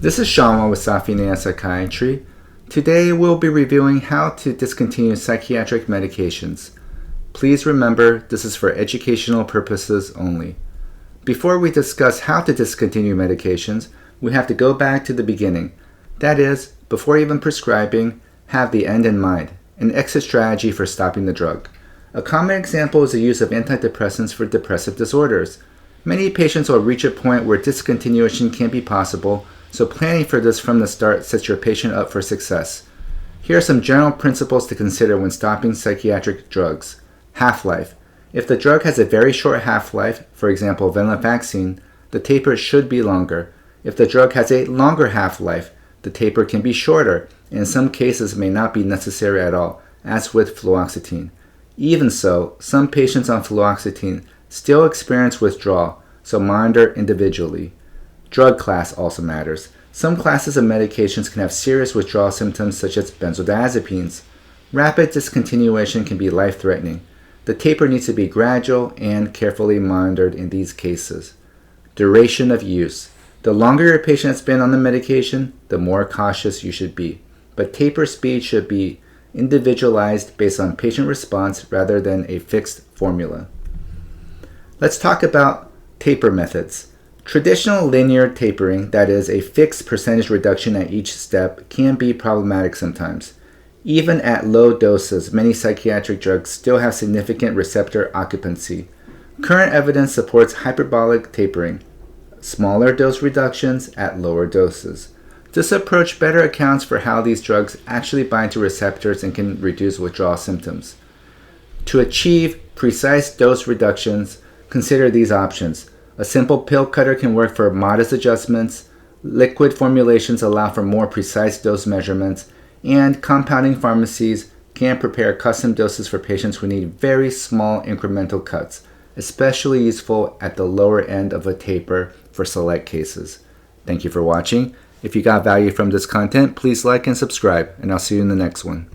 This is Shanwa with Psychiatry. Today we'll be reviewing how to discontinue psychiatric medications. Please remember this is for educational purposes only. Before we discuss how to discontinue medications, we have to go back to the beginning. That is, before even prescribing, have the end in mind, an exit strategy for stopping the drug. A common example is the use of antidepressants for depressive disorders. Many patients will reach a point where discontinuation can't be possible, so planning for this from the start sets your patient up for success. Here are some general principles to consider when stopping psychiatric drugs. Half-life. If the drug has a very short half-life, for example venlafaxine, the taper should be longer. If the drug has a longer half-life, the taper can be shorter, and in some cases may not be necessary at all, as with fluoxetine. Even so, some patients on fluoxetine still experience withdrawal, so monitor individually. Drug class also matters. Some classes of medications can have serious withdrawal symptoms such as benzodiazepines. Rapid discontinuation can be life-threatening. The taper needs to be gradual and carefully monitored in these cases. Duration of use. The longer your patient has been on the medication, the more cautious you should be. But taper speed should be individualized based on patient response rather than a fixed formula. Let's talk about taper methods. Traditional linear tapering, that is, a fixed percentage reduction at each step, can be problematic sometimes. Even at low doses, many psychiatric drugs still have significant receptor occupancy. Current evidence supports hyperbolic tapering, smaller dose reductions at lower doses. This approach better accounts for how these drugs actually bind to receptors and can reduce withdrawal symptoms. To achieve precise dose reductions, consider these options. A simple pill cutter can work for modest adjustments, liquid formulations allow for more precise dose measurements, and compounding pharmacies can prepare custom doses for patients who need very small incremental cuts, especially useful at the lower end of a taper for select cases. Thank you for watching. If you got value from this content, please like and subscribe, and I'll see you in the next one.